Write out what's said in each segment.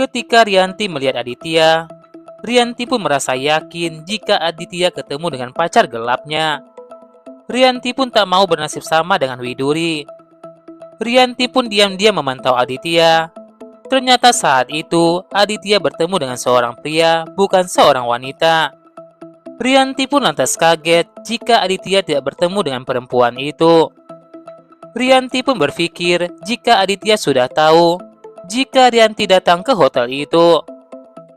Ketika Rianti melihat Aditya, Rianti pun merasa yakin jika Aditya ketemu dengan pacar gelapnya. Rianti pun tak mau bernasib sama dengan Widuri. Rianti pun diam-diam memantau Aditya. Ternyata saat itu Aditya bertemu dengan seorang pria, bukan seorang wanita. Rianti pun lantas kaget jika Aditya tidak bertemu dengan perempuan itu. Rianti pun berpikir jika Aditya sudah tahu jika Rianti datang ke hotel itu.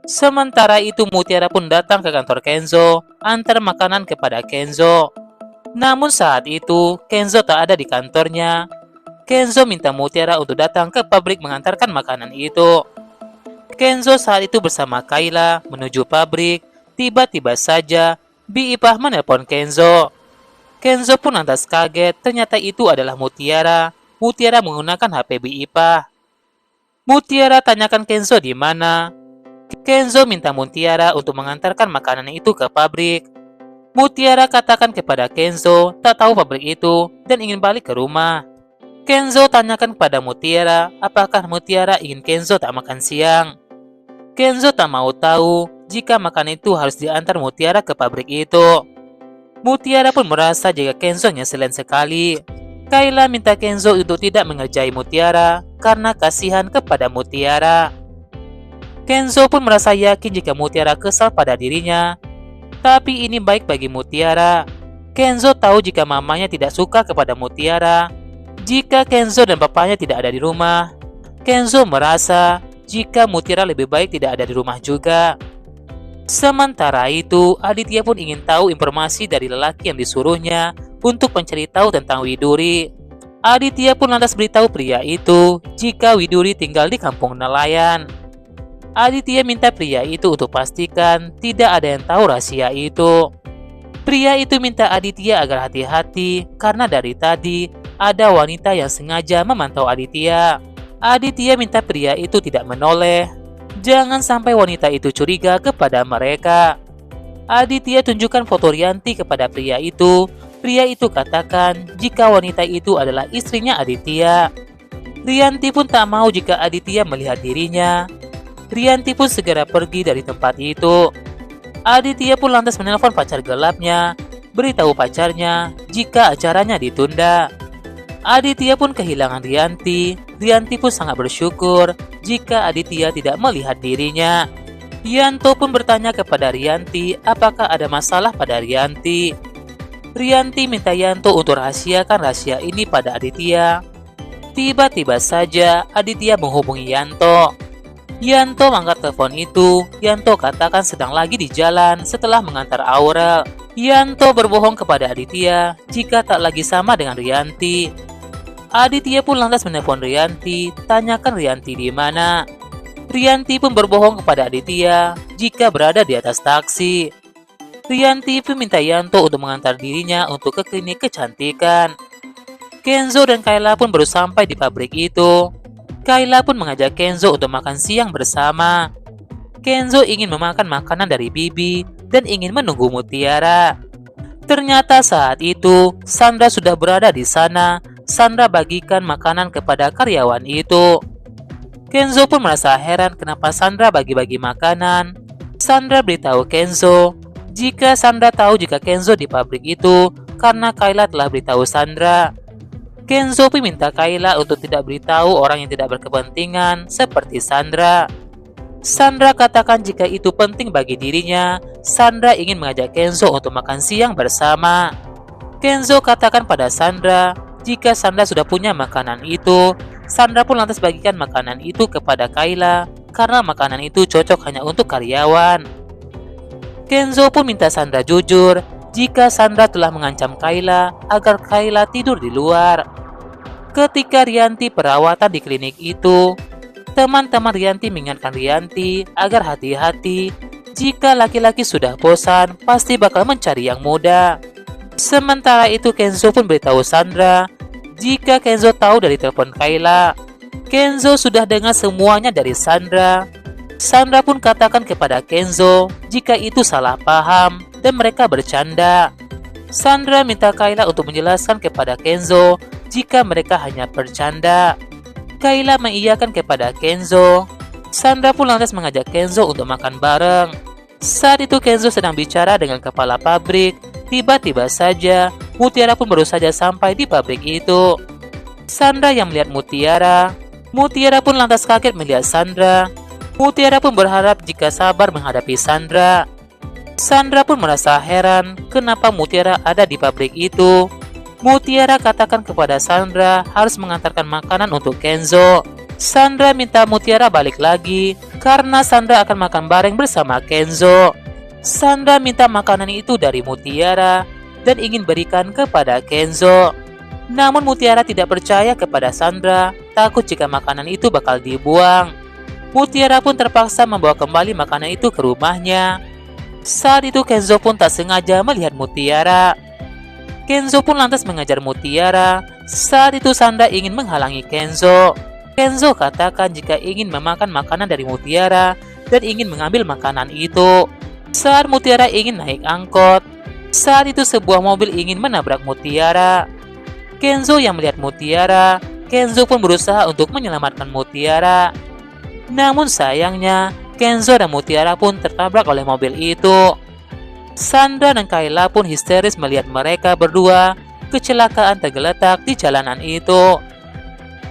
Sementara itu Mutiara pun datang ke kantor Kenzo, antar makanan kepada Kenzo. Namun saat itu Kenzo tak ada di kantornya. Kenzo minta Mutiara untuk datang ke pabrik mengantarkan makanan itu. Kenzo saat itu bersama Kayla menuju pabrik. Tiba-tiba saja Bi Ipah menelpon Kenzo. Kenzo pun lantas kaget, ternyata itu adalah Mutiara. Mutiara menggunakan HP Bi Ipah. Mutiara tanyakan Kenzo di mana. Kenzo minta Mutiara untuk mengantarkan makanan itu ke pabrik. Mutiara katakan kepada Kenzo tak tahu pabrik itu dan ingin balik ke rumah. Kenzo tanyakan kepada Mutiara apakah Mutiara ingin Kenzo tak makan siang. Kenzo tak mau tahu jika makanan itu harus diantar Mutiara ke pabrik itu. Mutiara pun merasa jika Kenzo ngeselin sekali. Kayla minta Kenzo untuk tidak mengerjai Mutiara karena kasihan kepada Mutiara. Kenzo pun merasa yakin jika Mutiara kesal pada dirinya. Tapi ini baik bagi Mutiara. Kenzo tahu jika mamanya tidak suka kepada Mutiara. Jika Kenzo dan papanya tidak ada di rumah, Kenzo merasa jika Mutiara lebih baik tidak ada di rumah juga. Sementara itu, Aditya pun ingin tahu informasi dari lelaki yang disuruhnya untuk mencari tahu tentang Widuri. Aditya pun lantas beritahu pria itu jika Widuri tinggal di kampung nelayan. Aditya minta pria itu untuk pastikan tidak ada yang tahu rahasia itu. Pria itu minta Aditya agar hati-hati karena dari tadi ada wanita yang sengaja memantau Aditya. Aditya minta pria itu tidak menoleh. Jangan sampai wanita itu curiga kepada mereka. Aditya tunjukkan foto Rianti kepada pria itu. Pria itu katakan jika wanita itu adalah istrinya Aditya. Rianti pun tak mau jika Aditya melihat dirinya. Rianti pun segera pergi dari tempat itu. Aditya pun lantas menelpon pacar gelapnya, beritahu pacarnya jika acaranya ditunda. Aditya pun kehilangan Rianti. Rianti pun sangat bersyukur jika Aditya tidak melihat dirinya. Yanto pun bertanya kepada Rianti apakah ada masalah pada Rianti. Rianti minta Yanto untuk rahasiakan rahasia ini pada Aditya. Tiba-tiba saja Aditya menghubungi Yanto. Yanto mengangkat telepon itu. Yanto katakan sedang lagi di jalan setelah mengantar Aurel. Yanto berbohong kepada Aditya jika tak lagi sama dengan Rianti. Aditya pun lantas menelpon Rianti, tanyakan Rianti di mana. Rianti pun berbohong kepada Aditya jika berada di atas taksi. Rianti pun minta Yanto untuk mengantar dirinya untuk ke klinik kecantikan. Kenzo dan Kayla pun baru sampai di pabrik itu. Kayla pun mengajak Kenzo untuk makan siang bersama. Kenzo ingin memakan makanan dari Bibi dan ingin menunggu Mutiara. Ternyata saat itu Sandra sudah berada di sana. Sandra bagikan makanan kepada karyawan itu. Kenzo pun merasa heran kenapa Sandra bagi-bagi makanan. Sandra beritahu Kenzo jika Sandra tahu jika Kenzo di pabrik itu karena Kayla telah beritahu Sandra. Kenzo pun minta Kayla untuk tidak beritahu orang yang tidak berkepentingan seperti Sandra. Sandra katakan jika itu penting bagi dirinya. Sandra ingin mengajak Kenzo untuk makan siang bersama. Kenzo katakan pada Sandra jika Sandra sudah punya makanan itu. Sandra pun lantas bagikan makanan itu kepada Kayla karena makanan itu cocok hanya untuk karyawan. Kenzo pun minta Sandra jujur jika Sandra telah mengancam Kayla agar Kayla tidur di luar. Ketika Rianti perawatan di klinik itu, teman-teman Rianti mengingatkan Rianti agar hati-hati. Jika laki-laki sudah bosan, pasti bakal mencari yang muda. Sementara itu Kenzo pun beritahu Sandra jika Kenzo tahu dari telepon Kayla. Kenzo sudah dengar semuanya dari Sandra. Sandra pun katakan kepada Kenzo jika itu salah paham dan mereka bercanda. Sandra minta Kayla untuk menjelaskan kepada Kenzo jika mereka hanya bercanda. Kayla mengiyakan kepada Kenzo. Sandra pun lantas mengajak Kenzo untuk makan bareng. Saat itu Kenzo sedang bicara dengan kepala pabrik. Tiba-tiba saja, Mutiara pun baru saja sampai di pabrik itu. Sandra yang melihat Mutiara. Mutiara pun lantas kaget melihat Sandra. Mutiara pun berharap jika sabar menghadapi Sandra. Sandra pun merasa heran kenapa Mutiara ada di pabrik itu. Mutiara katakan kepada Sandra harus mengantarkan makanan untuk Kenzo. Sandra minta Mutiara balik lagi karena Sandra akan makan bareng bersama Kenzo. Sandra minta makanan itu dari Mutiara dan ingin berikan kepada Kenzo. Namun Mutiara tidak percaya kepada Sandra, takut jika makanan itu bakal dibuang. Mutiara pun terpaksa membawa kembali makanan itu ke rumahnya. Saat itu Kenzo pun tak sengaja melihat Mutiara. Kenzo pun lantas mengejar Mutiara. Saat itu Sandra ingin menghalangi Kenzo. Kenzo katakan jika ingin memakan makanan dari Mutiara dan ingin mengambil makanan itu. Saat Mutiara ingin naik angkot, saat itu sebuah mobil ingin menabrak Mutiara. Kenzo yang melihat Mutiara, Kenzo pun berusaha untuk menyelamatkan Mutiara. Namun sayangnya, Kenzo dan Mutiara pun tertabrak oleh mobil itu. Sandra dan Kayla pun histeris melihat mereka berdua kecelakaan tergeletak di jalanan itu.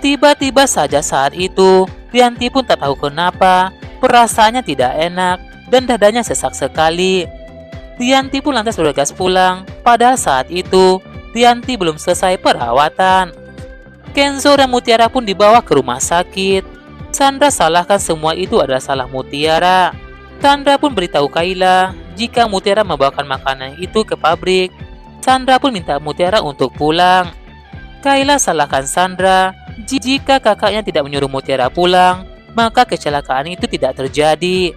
Tiba-tiba saja saat itu, Rianti pun tak tahu kenapa, perasaannya tidak enak dan dadanya sesak sekali. Rianti pun lantas bergegas pulang, padahal saat itu, Rianti belum selesai perawatan. Kenzo dan Mutiara pun dibawa ke rumah sakit. Sandra salahkan semua itu adalah salah Mutiara. Sandra pun beritahu Kayla jika Mutiara membawakan makanan itu ke pabrik. Sandra pun minta Mutiara untuk pulang. Kayla salahkan Sandra jika kakaknya tidak menyuruh Mutiara pulang, maka kecelakaan itu tidak terjadi.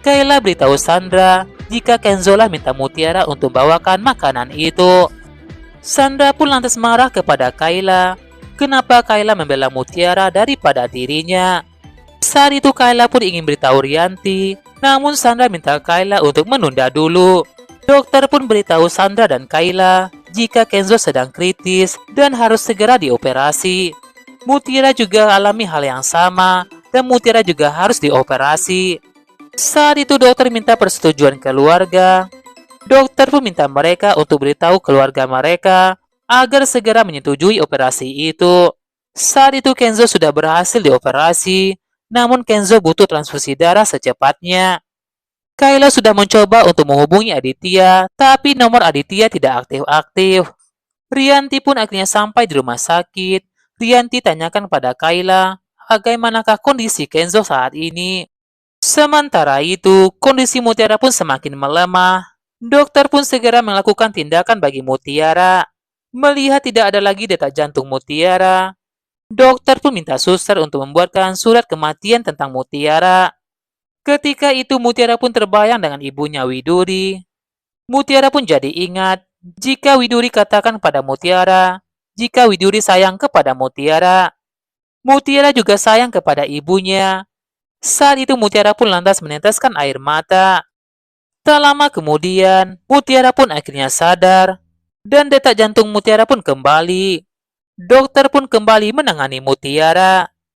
Kayla beritahu Sandra jika Kenzo lah minta Mutiara untuk bawakan makanan itu. Sandra pun lantas marah kepada Kayla. Kenapa Kayla membela Mutiara daripada dirinya? Saat itu Kayla pun ingin beritahu Rianti, namun Sandra minta Kayla untuk menunda dulu. Dokter pun beritahu Sandra dan Kayla jika Kenzo sedang kritis dan harus segera dioperasi. Mutiara juga alami hal yang sama dan Mutiara juga harus dioperasi. Saat itu dokter minta persetujuan keluarga. Dokter pun minta mereka untuk beritahu keluarga mereka agar segera menyetujui operasi itu. Saat itu Kenzo sudah berhasil dioperasi, namun Kenzo butuh transfusi darah secepatnya. Kayla sudah mencoba untuk menghubungi Aditya, tapi nomor Aditya tidak aktif-aktif. Rianti pun akhirnya sampai di rumah sakit. Rianti tanyakan pada Kayla, bagaimanakah kondisi Kenzo saat ini. Sementara itu, kondisi Mutiara pun semakin melemah. Dokter pun segera melakukan tindakan bagi Mutiara. Melihat tidak ada lagi detak jantung Mutiara, dokter pun minta suster untuk membuatkan surat kematian tentang Mutiara. Ketika itu Mutiara pun terbayang dengan ibunya Widuri. Mutiara pun jadi ingat jika Widuri katakan pada Mutiara jika Widuri sayang kepada Mutiara. Mutiara juga sayang kepada ibunya. Saat itu Mutiara pun lantas meneteskan air mata. Tak lama kemudian, Mutiara pun akhirnya sadar. Dan detak jantung Mutiara pun kembali. Dokter pun kembali menangani Mutiara.